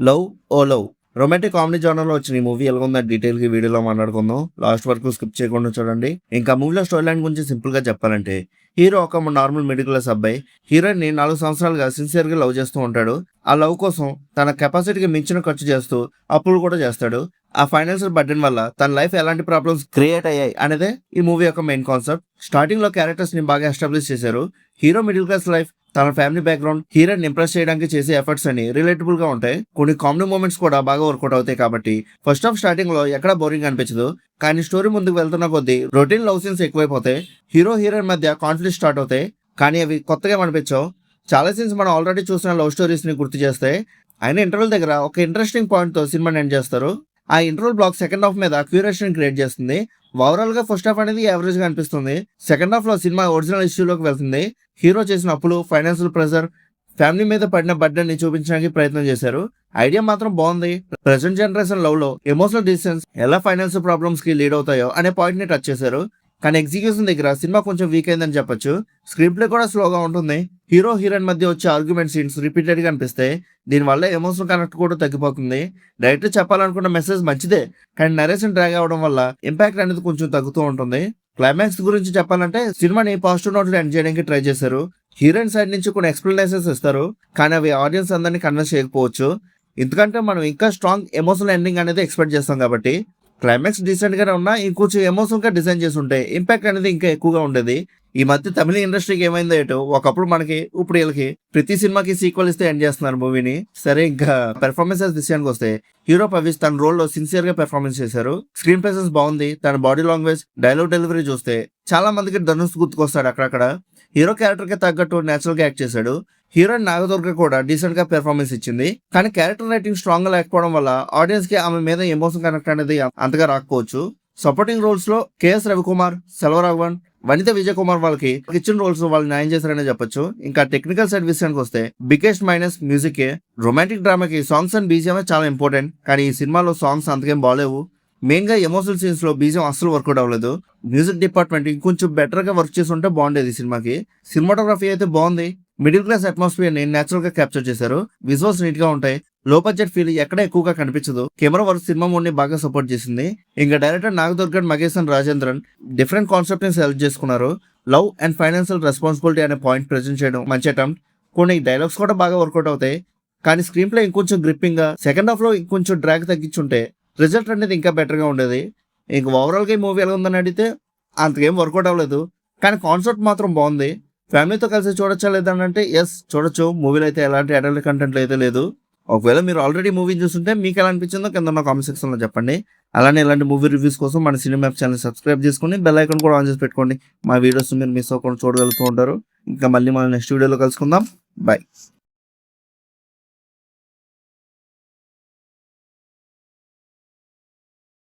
Love oh love romantic comedy జోనర్లో వచ్చిన ఈ మూవీ ఎలాగుందని డీటెయిల్ గా వీడియోలో మాట్లాడుకుందాం. లాస్ట్ వరకు స్కిప్ చేయకుండా చూడండి. ఇంకా మూవీలో స్టోరీ లైన్ గురించి సింపుల్ గా చెప్పాలంటే, హీరో ఒక నార్మల్ మిడిల్ క్లాస్ అబ్బాయి హీరోయిన్ ని 4 సంవత్సరాలుగా సిన్సియర్ గా లవ్ చేస్తూ ఉంటాడు. ఆ లవ్ కోసం తన కెపాసిటీకి మించిన ఖర్చు చేస్తూ అప్పులు కూడా చేస్తాడు. ఆ ఫైనాన్షియల్ బర్డెన్ వల్ల తన లైఫ్ ఎలాంటి ప్రాబ్లమ్స్ క్రియేట్ అయ్యాయి అనేదే ఈ మూవీ యొక్క మెయిన్ కాన్సెప్ట్. స్టార్టింగ్ లో క్యారెక్టర్స్ ని బాగా ఎస్టాబ్లిష్ చేశారు. హీరో మిడిల్ క్లాస్ లైఫ్, తన ఫ్యామిలీ బ్యాక్గ్రౌండ్, హీరోయిన్ ఇంప్రెస్ చేయడానికి చేసే ఎఫర్ట్స్ అని రిలేటబుల్ గా ఉంటాయి. కొన్ని కామెడీ మూమెంట్స్ కూడా బాగా వర్కౌట్ అవుతాయి కాబట్టి ఫస్ట్ హాఫ్ స్టార్టింగ్ లో ఎక్కడ బోరింగ్ అనిపించదు. కానీ స్టోరీ ముందుకు వెళ్తున్న కొద్దీ రొటీన్ లవ్ సీన్స్ ఎక్కువైపోతాయి. హీరో హీరోయిన్ మధ్య కాన్ఫ్లిక్ట్ స్టార్ట్ అవుతాయి, కానీ అవి కొత్తగా అనిపించవు. చాలా సీన్స్ మనం ఆల్రెడీ చూసిన లవ్ స్టోరీస్ ని గుర్తు చేస్తాయి. అయినా ఇంటర్వెల్ దగ్గర ఒక ఇంట్రెస్టింగ్ పాయింట్ తో సినిమాని ఎండ్ చేస్తారు. ఆ ఇంటర్వెల్ బ్లాక్ సెకండ్ హాఫ్ మీద క్యూరియాసిటీ క్రియేట్ చేస్తుంది. ఓవరాల్ గా ఫస్ట్ హాఫ్ అనేది యావరేజ్ గా అనిపిస్తుంది. సెకండ్ హాఫ్ లో సినిమా ఒరిజినల్ ఇష్యూలోకి వెళ్తుంది. హీరో చేసిన అప్పులు, ఫైనాన్షియల్ ప్రెషర్, ఫ్యామిలీ మీద పడిన బర్డెన్ ని చూపించడానికి ప్రయత్నం చేశారు. ఐడియా మాత్రం బాగుంది. ప్రెసెంట్ జనరేషన్ లవ్ లో ఎమోషనల్ డిసిషన్స్ ఎలా ఫైనాన్షియల్ ప్రాబ్లమ్స్ కి లీడ్ అవుతాయో అనే పాయింట్ ని టచ్ చేశారు. కానీ ఎగ్జిక్యూషన్ దగ్గర సినిమా కొంచెం వీక్ అయిందని చెప్పొచ్చు. స్క్రీన్ ప్లే కూడా స్లోగా ఉంటుంది. హీరో హీరోయిన్ మధ్య వచ్చే ఆర్గ్యుమెంట్ సీన్స్ రిపీటెడ్ గా అనిపిస్తాయి. దీనివల్ల ఎమోషనల్ కనెక్ట్ కూడా తగ్గిపోతుంది. డైరెక్టర్ చెప్పాలనుకున్న మెసేజ్ మంచిదే, కానీ నరేషన్ డ్రాగ్ అవడం వల్ల ఇంపాక్ట్ అనేది కొంచెం తగ్గుతూ ఉంటుంది. క్లైమాక్స్ గురించి చెప్పాలంటే సినిమాని పాజిటివ్ నోట్ లో ఎండ్ చేయడానికి ట్రై చేశారు. హీరోయిన్ సైడ్ నుంచి కొన్ని ఎక్స్ప్లెనేషన్స్ ఇస్తారు, కానీ అవి ఆడియన్స్ అందరినీ కన్విన్స్ చేయకపోవచ్చు. ఎందుకంటే మనం ఇంకా స్ట్రాంగ్ ఎమోషనల్ ఎండింగ్ అనేది ఎక్స్పెక్ట్ చేస్తాం కాబట్టి. క్లైమాక్స్ డీసెంట్ గానే ఉన్నా ఇంకొంచెం ఎమోషనల్ గా డిజైన్ చేసి ఉంటే ఇంపాక్ట్ అనేది ఇంకా ఎక్కువగా ఉండేది. ఈ మధ్య తమిళ ఇండస్ట్రీకి ఏమైందో ఏటో, ఒకప్పుడు మనకి ఇప్పుడు వీళ్ళకి ప్రతి సినిమాకి సీక్వెల్ ఇస్తే ఎండ్ చేస్తున్నారు మూవీని. సరే, ఇంకా పెర్ఫార్మెన్సెస్ విషయానికి వస్తే హీరో పవిష్ తన రోల్ లో సిన్సియర్ గా పెర్ఫార్మెన్స్ చేశారు. స్క్రీన్ ప్రెసెన్స్ బాగుంది. తన బాడీ లాంగ్వేజ్, డైలాగ్ డెలివరీ చూస్తే చాలా మందికి ధనుష్ గుర్తుకొస్తాడు అక్కడక్కడ. హీరో క్యారెక్టర్ కి తగ్గట్టు నేచురల్ గా యాక్ట్ చేశాడు. హీరోయిన్ నాగదుర్గ కూడా డీసెంట్ గా పెర్ఫార్మెన్స్ ఇచ్చింది. కానీ క్యారెక్టర్ రైటింగ్ స్ట్రాంగ్ గా లేకపోవడం వల్ల ఆడియన్స్ కి ఆమె మీద ఎమోషన్ కనెక్ట్ అనేది అంతగా రాకపోవచ్చు. సపోర్టింగ్ రోల్స్ లో కేఎస్ రవికుమార్, సెల్వరాఘవన్, వనిత విజయ్ కుమార్ వాళ్ళకి ఇచ్చిన రోల్స్ వాళ్ళు న్యాయం చేశారనే చెప్పొచ్చు. ఇంకా టెక్నికల్ సైడ్ విషయానికి వస్తే బిగ్గెస్ట్ మైనస్ మ్యూజిక్. రొమాంటిక్ డ్రామాకి సాంగ్స్ అండ్ బీజిఎం చాలా ఇంపార్టెంట్, కానీ ఈ సినిమాలో సాంగ్స్ అంతకేం బాలేవు. మెయిన్ గా ఎమోషనల్ సీన్స్ లో బీజిఎం అస్సలు వర్కౌట్ అవ్వలేదు. మ్యూజిక్ డిపార్ట్మెంట్ ఇంకొంచెం బెటర్ గా వర్క్ చేసి ఉంటే బాగుండేది సినిమాకి. సినిమాటోగ్రఫీ అయితే బాగుంది. మిడిల్ క్లాస్ అట్మాస్ఫియర్ ని నేచురల్ గా క్యాప్చర్ చేశారు. విజువల్స్ నీట్ గా ఉంటాయి. లో బడ్జెట్ ఫీల్ ఎక్కడ ఎక్కువగా కనిపించదు. కెమెరా వర్క్ సినిమా మూడ్ ని బాగా సపోర్ట్ చేసింది. ఇంకా డైరెక్టర్ నాగదుర్గన్, మగేశన్ రాజేంద్రన్ డిఫరెంట్ కాన్సెప్ట్ ని సెలెక్ట్ చేసుకున్నారు. లవ్ అండ్ ఫైనాన్షియల్ రెస్పాన్సిబిలిటీ అనే పాయింట్ ప్రెజెంట్ చేయడం మంచి అటెంప్ట్. కొన్ని డైలాగ్స్ కూడా బాగా వర్కౌట్ అవుతాయి. కానీ స్క్రీన్ ప్లే ఇంకొంచెం గ్రిప్పింగ్ గా, సెకండ్ హాఫ్ లో ఇంకొంచెం డ్రాగ్ తగ్గించుంటే రిజల్ట్ అనేది ఇంకా బెటర్ గా ఉండేది. ఇంక ఓవరాల్ గా ఈ మూవీ ఎలా ఉందని అడిగితే అంతకేం వర్కౌట్ అవ్వలేదు, కానీ కాన్సెప్ట్ మాత్రం బాగుంది. ఫ్యామిలీతో కలిసి చూడొచ్చా లేదంటే ఎస్ చూడొచ్చు. మూవీలో అయితే ఎలాంటి అడల్ట్ కంటెంట్ అయితే లేదు. ఒకవేళ మీరు ఆల్రెడీ మూవీ చూస్తుంటే మీకు ఎలా అనిపించిందో కింద నా కామెంట్ సెక్షన్ లో చెప్పండి. అలానే ఇలాంటి మూవీ రివ్యూస్ కోసం మన సినిమా ఛానల్ సబ్స్క్రైబ్ చేసుకుని బెల్ ఐకాన్ కూడా ఆన్ చేసి పెట్టుకోండి. మా వీడియోస్ మీరు మిస్ అవ్వకుండా చూడగలుగుతూ ఉంటారు. ఇంకా మళ్ళీ మనం నెక్స్ట్ వీడియోలో కలుసుకుందాం. బాయ్.